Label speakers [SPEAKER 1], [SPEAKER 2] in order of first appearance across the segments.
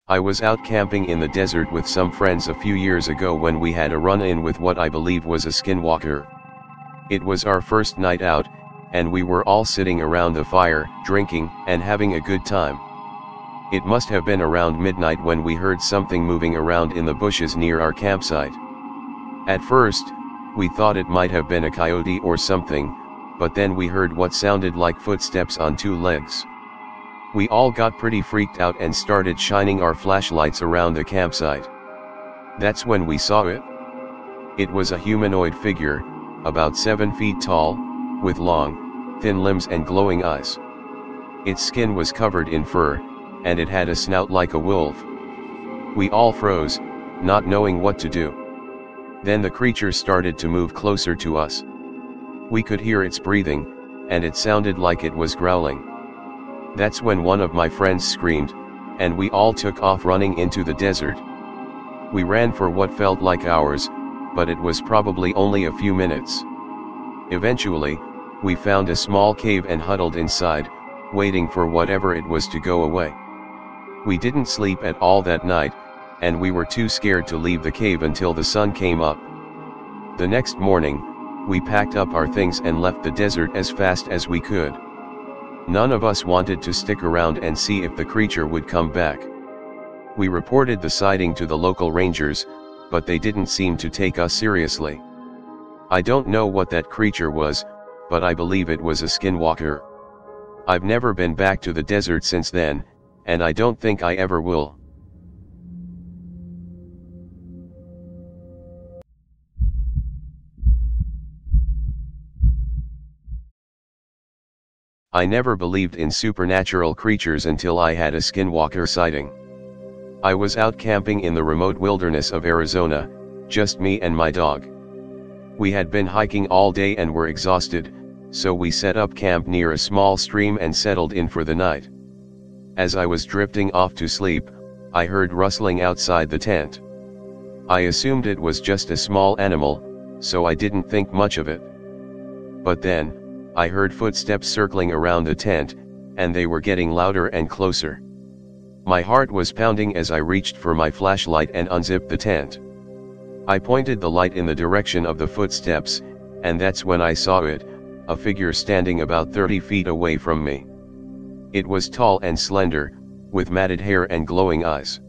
[SPEAKER 1] I was out camping in the desert with some friends a few years ago when we had a run-in with what I believe was a skinwalker. It was our first night out, and we were all sitting around the fire, drinking, and having a good time. It must have been around midnight when we heard something moving around in the bushes near our campsite. At first, we thought it might have been a coyote or something, but then we heard what sounded like footsteps on two legs. We all got pretty freaked out and started shining our flashlights around the campsite. That's when we saw it. It was a humanoid figure, about 7 feet tall, with long, thin limbs and glowing eyes. Its skin was covered in fur, and it had a snout like a wolf. We all froze, not knowing what to do. Then the creature started to move closer to us. We could hear its breathing, and it sounded like it was growling. That's when one of my friends screamed, and we all took off running into the desert. We ran for what felt like hours, but it was probably only a few minutes. Eventually, we found a small cave and huddled inside, waiting for whatever it was to go away. We didn't sleep at all that night, and we were too scared to leave the cave until the sun came up. The next morning, we packed up our things and left the desert as fast as we could. None of us wanted to stick around and see if the creature would come back. We reported the sighting to the local rangers, but they didn't seem to take us seriously. I don't know what that creature was, but I believe it was a skinwalker. I've never been back to the desert since then, and I don't think I ever will. I never believed in supernatural creatures until I had a skinwalker sighting. I was out camping in the remote wilderness of Arizona, just me and my dog. We had been hiking all day and were exhausted, so we set up camp near a small stream and settled in for the night. As I was drifting off to sleep, I heard rustling outside the tent. I assumed it was just a small animal, so I didn't think much of it. But then, I heard footsteps circling around the tent, and they were getting louder and closer. My heart was pounding as I reached for my flashlight and unzipped the tent. I pointed the light in the direction of the footsteps, and that's when I saw it, a figure standing about 30 feet away from me. It was tall and slender, with matted hair and glowing eyes.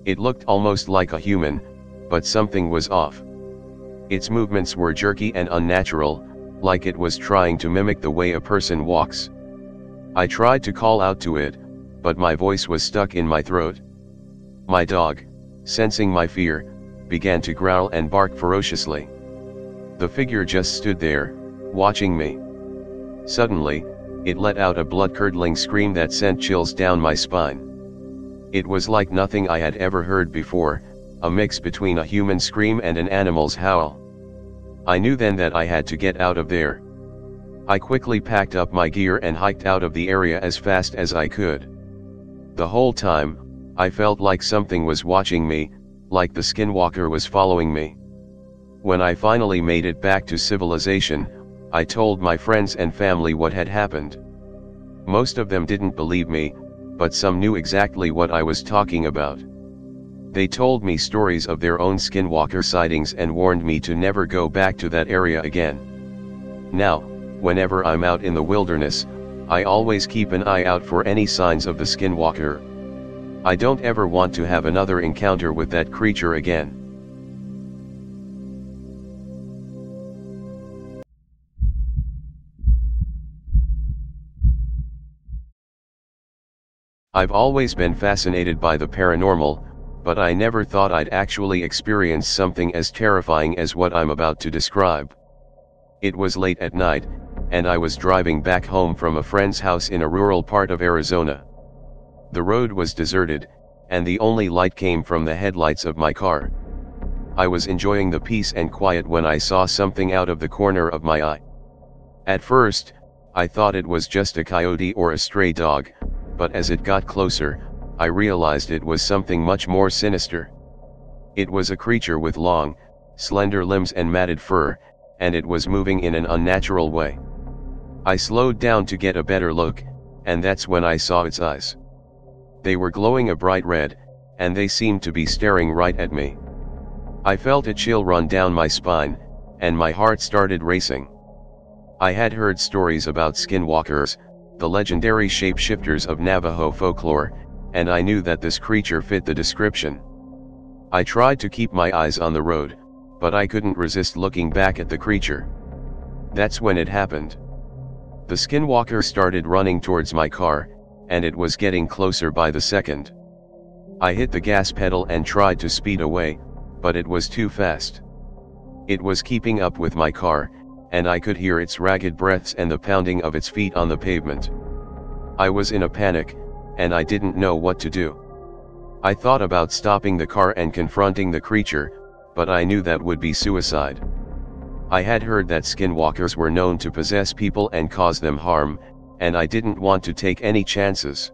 [SPEAKER 1] It looked almost like a human, but something was off. Its movements were jerky and unnatural, like it was trying to mimic the way a person walks. I tried to call out to it, but my voice was stuck in my throat. My dog, sensing my fear, began to growl and bark ferociously. The figure just stood there, watching me. Suddenly, it let out a blood-curdling scream that sent chills down my spine. It was like nothing I had ever heard before, a mix between a human scream and an animal's howl. I knew then that I had to get out of there. I quickly packed up my gear and hiked out of the area as fast as I could. The whole time, I felt like something was watching me, like the skinwalker was following me. When I finally made it back to civilization, I told my friends and family what had happened. Most of them didn't believe me, but some knew exactly what I was talking about. They told me stories of their own skinwalker sightings and warned me to never go back to that area again. Now, whenever I'm out in the wilderness, I always keep an eye out for any signs of the skinwalker. I don't ever want to have another encounter with that creature again. I've always been fascinated by the paranormal, but I never thought I'd actually experience something as terrifying as what I'm about to describe. It was late at night, and I was driving back home from a friend's house in a rural part of Arizona. The road was deserted, and the only light came from the headlights of my car. I was enjoying the peace and quiet when I saw something out of the corner of my eye. At first, I thought it was just a coyote or a stray dog, but as it got closer, I realized it was something much more sinister. It was a creature with long, slender limbs and matted fur, and it was moving in an unnatural way. I slowed down to get a better look, and that's when I saw its eyes. They were glowing a bright red, and they seemed to be staring right at me. I felt a chill run down my spine, and my heart started racing. I had heard stories about skinwalkers, the legendary shapeshifters of Navajo folklore, and I knew that this creature fit the description. I tried to keep my eyes on the road, but I couldn't resist looking back at the creature. That's when it happened. The skinwalker started running towards my car, and it was getting closer by the second. I hit the gas pedal and tried to speed away, but it was too fast. It was keeping up with my car, and I could hear its ragged breaths and the pounding of its feet on the pavement. I was in a panic, and I didn't know what to do. I thought about stopping the car and confronting the creature, but I knew that would be suicide. I had heard that skinwalkers were known to possess people and cause them harm, and I didn't want to take any chances.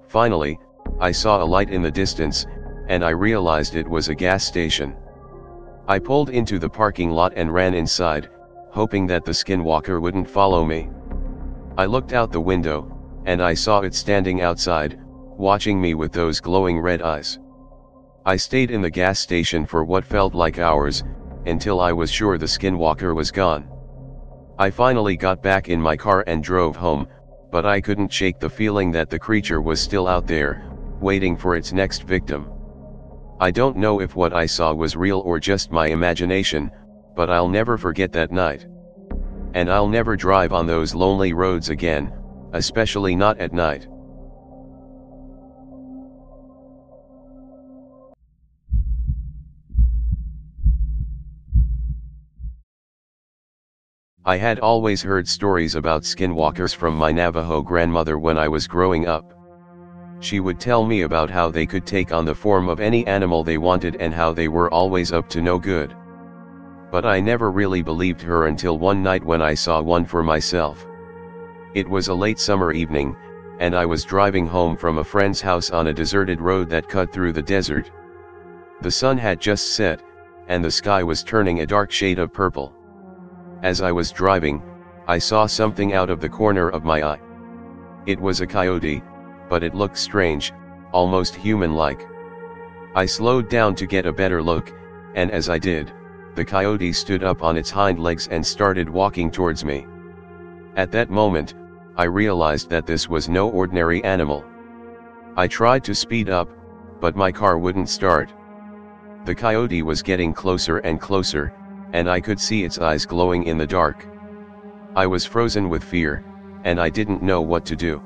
[SPEAKER 1] Finally, I saw a light in the distance, and I realized it was a gas station. I pulled into the parking lot and ran inside, hoping that the skinwalker wouldn't follow me. I looked out the window, and I saw it standing outside, watching me with those glowing red eyes. I stayed in the gas station for what felt like hours, until I was sure the skinwalker was gone. I finally got back in my car and drove home, but I couldn't shake the feeling that the creature was still out there, waiting for its next victim. I don't know if what I saw was real or just my imagination, but I'll never forget that night. And I'll never drive on those lonely roads again, especially not at night. I had always heard stories about skinwalkers from my Navajo grandmother when I was growing up. She would tell me about how they could take on the form of any animal they wanted and how they were always up to no good. But I never really believed her until one night when I saw one for myself. It was a late summer evening, and I was driving home from a friend's house on a deserted road that cut through the desert. The sun had just set, and the sky was turning a dark shade of purple. As I was driving, I saw something out of the corner of my eye. It was a coyote, but it looked strange, almost human-like. I slowed down to get a better look, and as I did, the coyote stood up on its hind legs and started walking towards me. At that moment, I realized that this was no ordinary animal. I tried to speed up, but my car wouldn't start. The coyote was getting closer and closer, and I could see its eyes glowing in the dark. I was frozen with fear, and I didn't know what to do.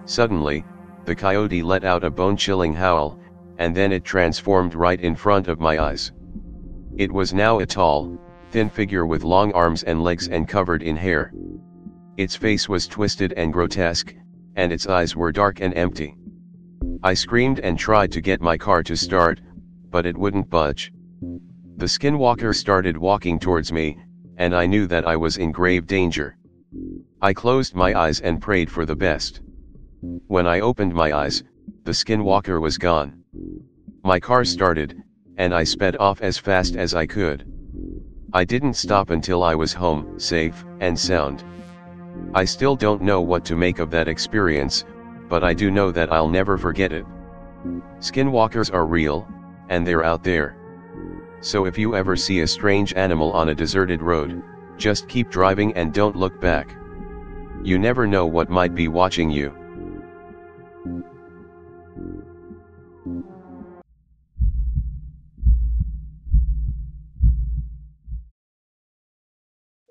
[SPEAKER 1] Suddenly, the coyote let out a bone-chilling howl, and then it transformed right in front of my eyes. It was now a tall, thin figure with long arms and legs and covered in hair. Its face was twisted and grotesque, and its eyes were dark and empty. I screamed and tried to get my car to start, but it wouldn't budge. The skinwalker started walking towards me, and I knew that I was in grave danger. I closed my eyes and prayed for the best. When I opened my eyes, the skinwalker was gone. My car started, and I sped off as fast as I could. I didn't stop until I was home, safe and sound. I still don't know what to make of that experience, but I do know that I'll never forget it. Skinwalkers are real, and they're out there. So if you ever see a strange animal on a deserted road, just keep driving and don't look back. You never know what might be watching you.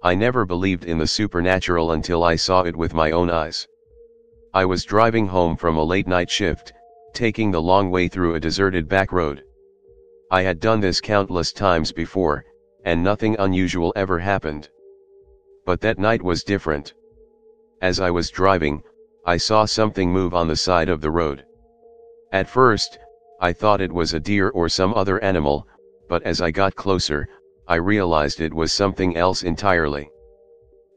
[SPEAKER 1] I never believed in the supernatural until I saw it with my own eyes. I was driving home from a late night shift, taking the long way through a deserted back road. I had done this countless times before, and nothing unusual ever happened. But that night was different. As I was driving, I saw something move on the side of the road. At first, I thought it was a deer or some other animal, but as I got closer, I realized it was something else entirely.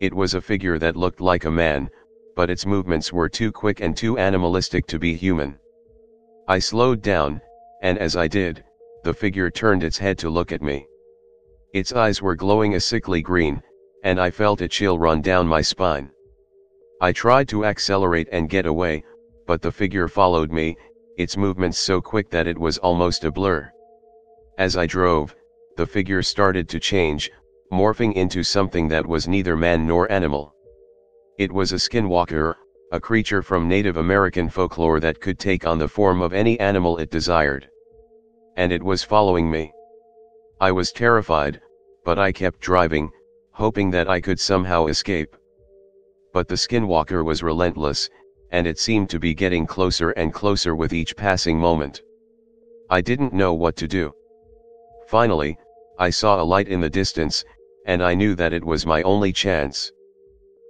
[SPEAKER 1] It was a figure that looked like a man, but its movements were too quick and too animalistic to be human. I slowed down, and as I did, the figure turned its head to look at me. Its eyes were glowing a sickly green, and I felt a chill run down my spine. I tried to accelerate and get away, but the figure followed me, its movements so quick that it was almost a blur. As I drove, the figure started to change, morphing into something that was neither man nor animal. It was a skinwalker, a creature from Native American folklore that could take on the form of any animal it desired. And it was following me. I was terrified, but I kept driving, hoping that I could somehow escape. But the skinwalker was relentless, and it seemed to be getting closer and closer with each passing moment. I didn't know what to do. Finally, I saw a light in the distance, and I knew that it was my only chance.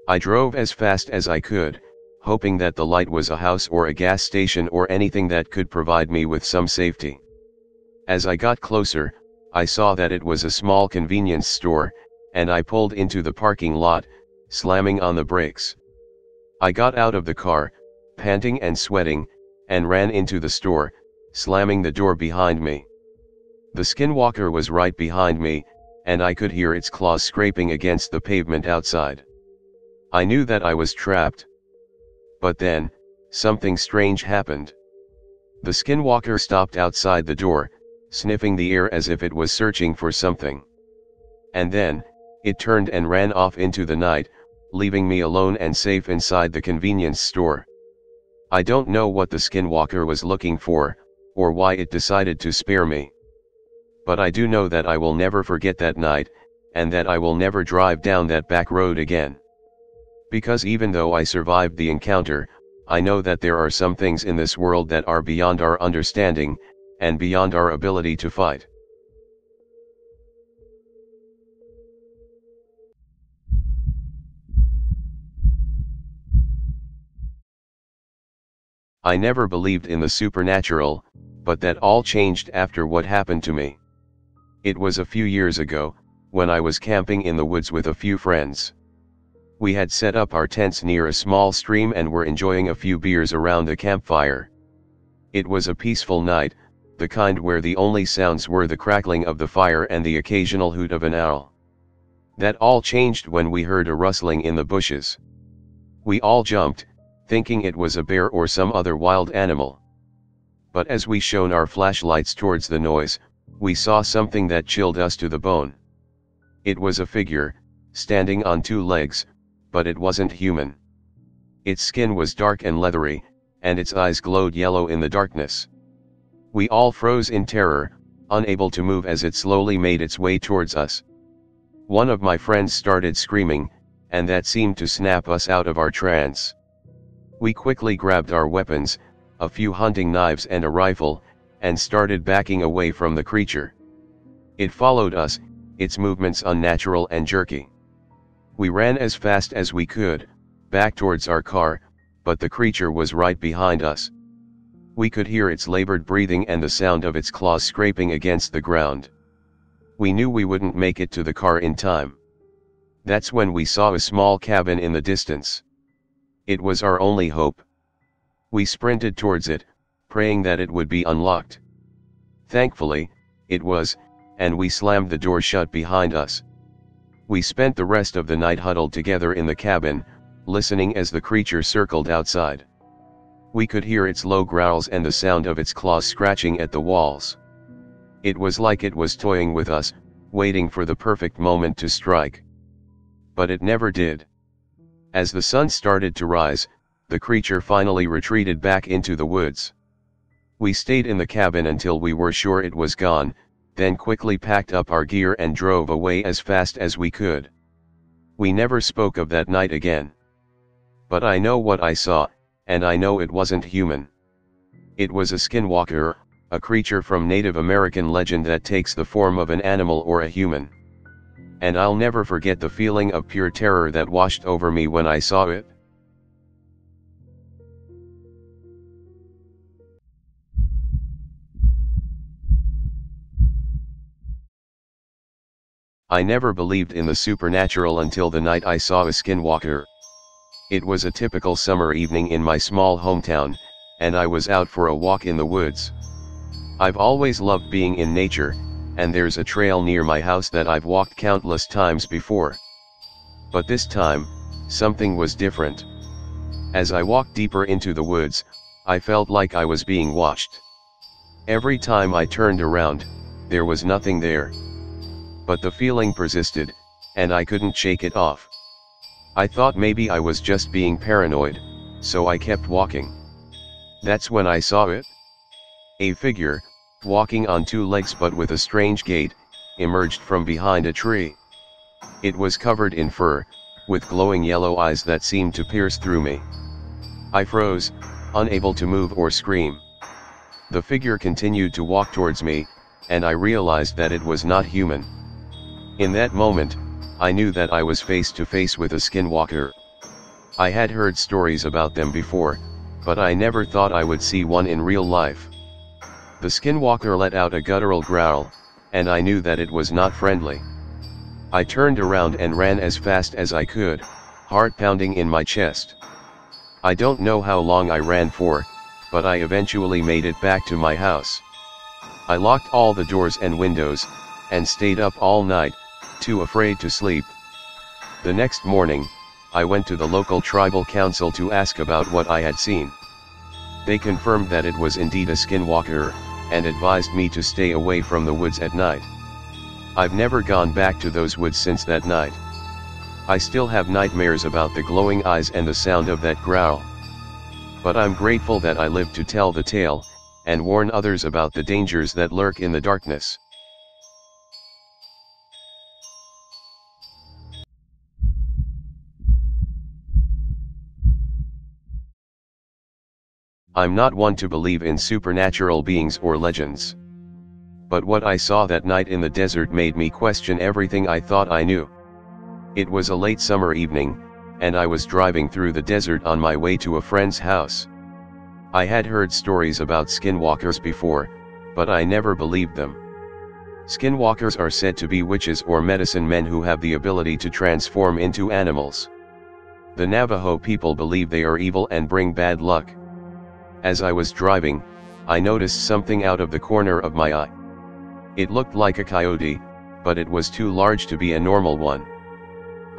[SPEAKER 1] I drove as fast as I could, hoping that the light was a house or a gas station or anything that could provide me with some safety. As I got closer, I saw that it was a small convenience store, and I pulled into the parking lot, slamming on the brakes. I got out of the car, panting and sweating, and ran into the store, slamming the door behind me. The skinwalker was right behind me, and I could hear its claws scraping against the pavement outside. I knew that I was trapped. But then, something strange happened. The skinwalker stopped outside the door, sniffing the air as if it was searching for something. And then, it turned and ran off into the night, leaving me alone and safe inside the convenience store. I don't know what the skinwalker was looking for, or why it decided to spare me. But I do know that I will never forget that night, and that I will never drive down that back road again. Because even though I survived the encounter, I know that there are some things in this world that are beyond our understanding, and beyond our ability to fight. I never believed in the supernatural, but that all changed after what happened to me. It was a few years ago, when I was camping in the woods with a few friends. We had set up our tents near a small stream and were enjoying a few beers around the campfire. It was a peaceful night, the kind where the only sounds were the crackling of the fire and the occasional hoot of an owl. That all changed when we heard a rustling in the bushes. We all jumped, thinking it was a bear or some other wild animal. But as we shone our flashlights towards the noise, we saw something that chilled us to the bone. It was a figure, standing on two legs, but it wasn't human. Its skin was dark and leathery, and its eyes glowed yellow in the darkness. We all froze in terror, unable to move as it slowly made its way towards us. One of my friends started screaming, and that seemed to snap us out of our trance. We quickly grabbed our weapons, a few hunting knives and a rifle, and started backing away from the creature. It followed us, its movements unnatural and jerky. We ran as fast as we could, back towards our car, but the creature was right behind us. We could hear its labored breathing and the sound of its claws scraping against the ground. We knew we wouldn't make it to the car in time. That's when we saw a small cabin in the distance. It was our only hope. We sprinted towards it, praying that it would be unlocked. Thankfully, it was, and we slammed the door shut behind us. We spent the rest of the night huddled together in the cabin, listening as the creature circled outside. We could hear its low growls and the sound of its claws scratching at the walls. It was like it was toying with us, waiting for the perfect moment to strike. But it never did. As the sun started to rise, the creature finally retreated back into the woods. We stayed in the cabin until we were sure it was gone, then quickly packed up our gear and drove away as fast as we could. We never spoke of that night again. But I know what I saw, and I know it wasn't human. It was a skinwalker, a creature from Native American legend that takes the form of an animal or a human. And I'll never forget the feeling of pure terror that washed over me when I saw it. I never believed in the supernatural until the night I saw a skinwalker. It was a typical summer evening in my small hometown, and I was out for a walk in the woods. I've always loved being in nature, and there's a trail near my house that I've walked countless times before. But this time, something was different. As I walked deeper into the woods, I felt like I was being watched. Every time I turned around, there was nothing there. But the feeling persisted, and I couldn't shake it off. I thought maybe I was just being paranoid, so I kept walking. That's when I saw it. A figure, walking on two legs but with a strange gait, emerged from behind a tree. It was covered in fur, with glowing yellow eyes that seemed to pierce through me. I froze, unable to move or scream. The figure continued to walk towards me, and I realized that it was not human. In that moment, I knew that I was face to face with a skinwalker. I had heard stories about them before, but I never thought I would see one in real life. The skinwalker let out a guttural growl, and I knew that it was not friendly. I turned around and ran as fast as I could, heart pounding in my chest. I don't know how long I ran for, but I eventually made it back to my house. I locked all the doors and windows, and stayed up all night, too afraid to sleep. The next morning, I went to the local tribal council to ask about what I had seen. They confirmed that it was indeed a skinwalker, and advised me to stay away from the woods at night. I've never gone back to those woods since that night. I still have nightmares about the glowing eyes and the sound of that growl. But I'm grateful that I lived to tell the tale, and warn others about the dangers that lurk in the darkness. I'm not one to believe in supernatural beings or legends. But what I saw that night in the desert made me question everything I thought I knew. It was a late summer evening, and I was driving through the desert on my way to a friend's house. I had heard stories about skinwalkers before, but I never believed them. Skinwalkers are said to be witches or medicine men who have the ability to transform into animals. The Navajo people believe they are evil and bring bad luck. As I was driving, I noticed something out of the corner of my eye. It looked like a coyote, but it was too large to be a normal one.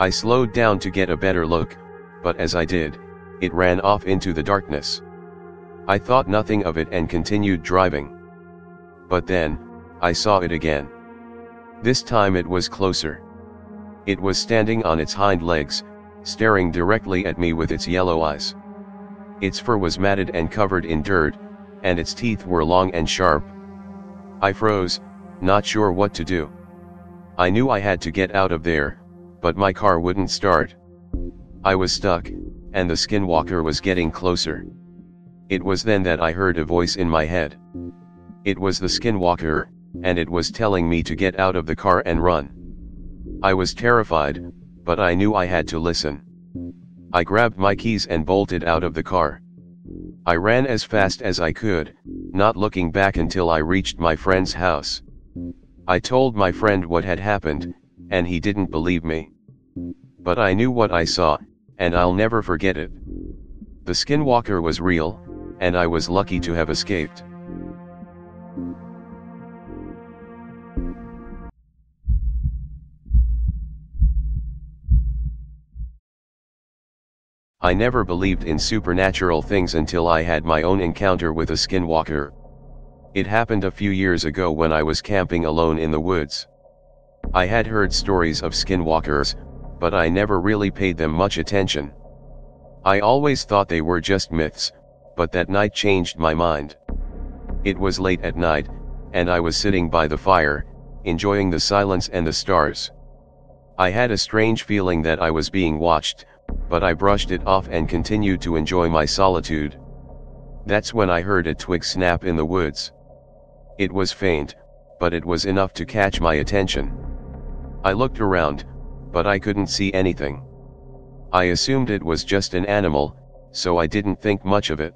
[SPEAKER 1] I slowed down to get a better look, but as I did, it ran off into the darkness. I thought nothing of it and continued driving. But then, I saw it again. This time it was closer. It was standing on its hind legs, staring directly at me with its yellow eyes. Its fur was matted and covered in dirt, and its teeth were long and sharp. I froze, not sure what to do. I knew I had to get out of there, but my car wouldn't start. I was stuck, and the skinwalker was getting closer. It was then that I heard a voice in my head. It was the skinwalker, and it was telling me to get out of the car and run. I was terrified, but I knew I had to listen. I grabbed my keys and bolted out of the car. I ran as fast as I could, not looking back until I reached my friend's house. I told my friend what had happened, and he didn't believe me. But I knew what I saw, and I'll never forget it. The skinwalker was real, and I was lucky to have escaped. I never believed in supernatural things until I had my own encounter with a skinwalker. It happened a few years ago when I was camping alone in the woods. I had heard stories of skinwalkers, but I never really paid them much attention. I always thought they were just myths, but that night changed my mind. It was late at night, and I was sitting by the fire, enjoying the silence and the stars. I had a strange feeling that I was being watched, but I brushed it off and continued to enjoy my solitude. That's when I heard a twig snap in the woods. It was faint, but it was enough to catch my attention. I looked around, but I couldn't see anything. I assumed it was just an animal, so I didn't think much of it.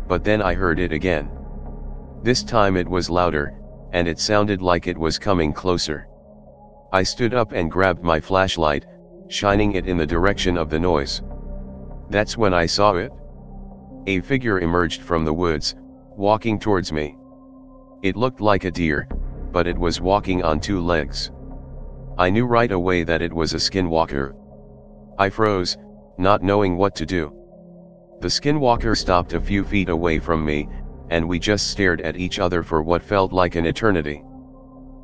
[SPEAKER 1] But then I heard it again. This time it was louder, and it sounded like it was coming closer. I stood up and grabbed my flashlight, shining it in the direction of the noise. That's when I saw it. A figure emerged from the woods, walking towards me. It looked like a deer, but it was walking on two legs. I knew right away that it was a skinwalker. I froze, not knowing what to do. The Skinwalker stopped a few feet away from me, and we just stared at each other for what felt like an eternity.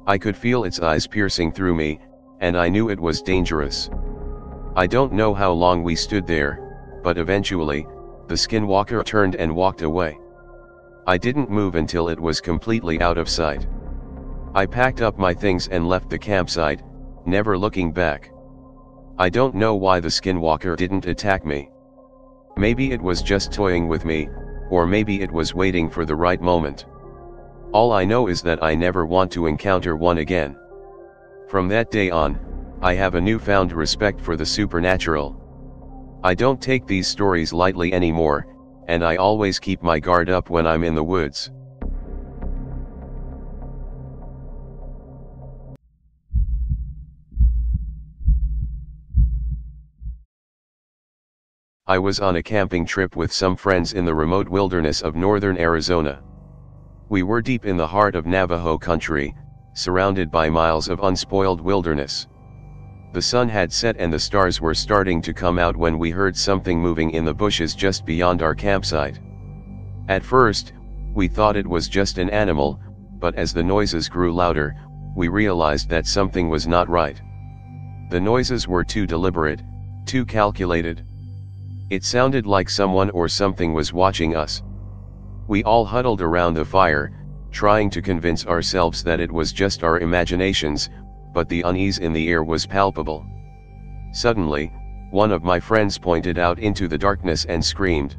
[SPEAKER 1] I could feel its eyes piercing through me, and I knew it was dangerous. I don't know how long we stood there, but eventually, the Skinwalker turned and walked away. I didn't move until it was completely out of sight. I packed up my things and left the campsite, never looking back. I don't know why the Skinwalker didn't attack me. Maybe it was just toying with me, or maybe it was waiting for the right moment. All I know is that I never want to encounter one again. From that day on, I have a newfound respect for the supernatural. I don't take these stories lightly anymore, and I always keep my guard up when I'm in the woods. I was on a camping trip with some friends in the remote wilderness of northern Arizona. We were deep in the heart of Navajo country, surrounded by miles of unspoiled wilderness. The sun had set and the stars were starting to come out when we heard something moving in the bushes just beyond our campsite. At first, we thought it was just an animal, but as the noises grew louder, we realized that something was not right. The noises were too deliberate, too calculated. It sounded like someone or something was watching us. We all huddled around the fire, trying to convince ourselves that it was just our imaginations, but the unease in the air was palpable. Suddenly, one of my friends pointed out into the darkness and screamed.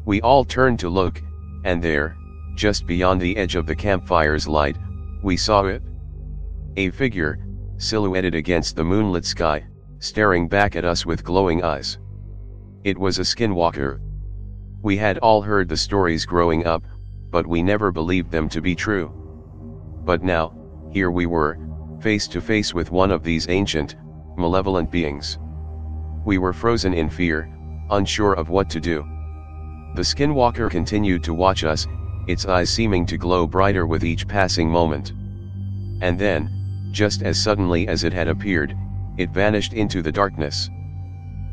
[SPEAKER 1] We all turned to look, and there, just beyond the edge of the campfire's light, we saw it. A figure, silhouetted against the moonlit sky, staring back at us with glowing eyes. It was a Skinwalker. We had all heard the stories growing up, but we never believed them to be true. But now, here we were, face to face with one of these ancient, malevolent beings. We were frozen in fear, unsure of what to do. The Skinwalker continued to watch us, its eyes seeming to glow brighter with each passing moment. And then, just as suddenly as it had appeared, it vanished into the darkness.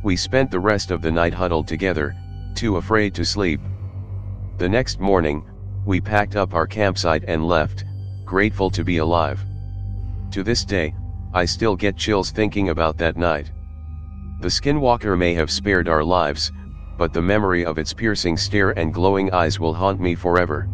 [SPEAKER 1] We spent the rest of the night huddled together, too afraid to sleep. The next morning, we packed up our campsite and left, grateful to be alive. To this day, I still get chills thinking about that night. The Skinwalker may have spared our lives, but the memory of its piercing stare and glowing eyes will haunt me forever.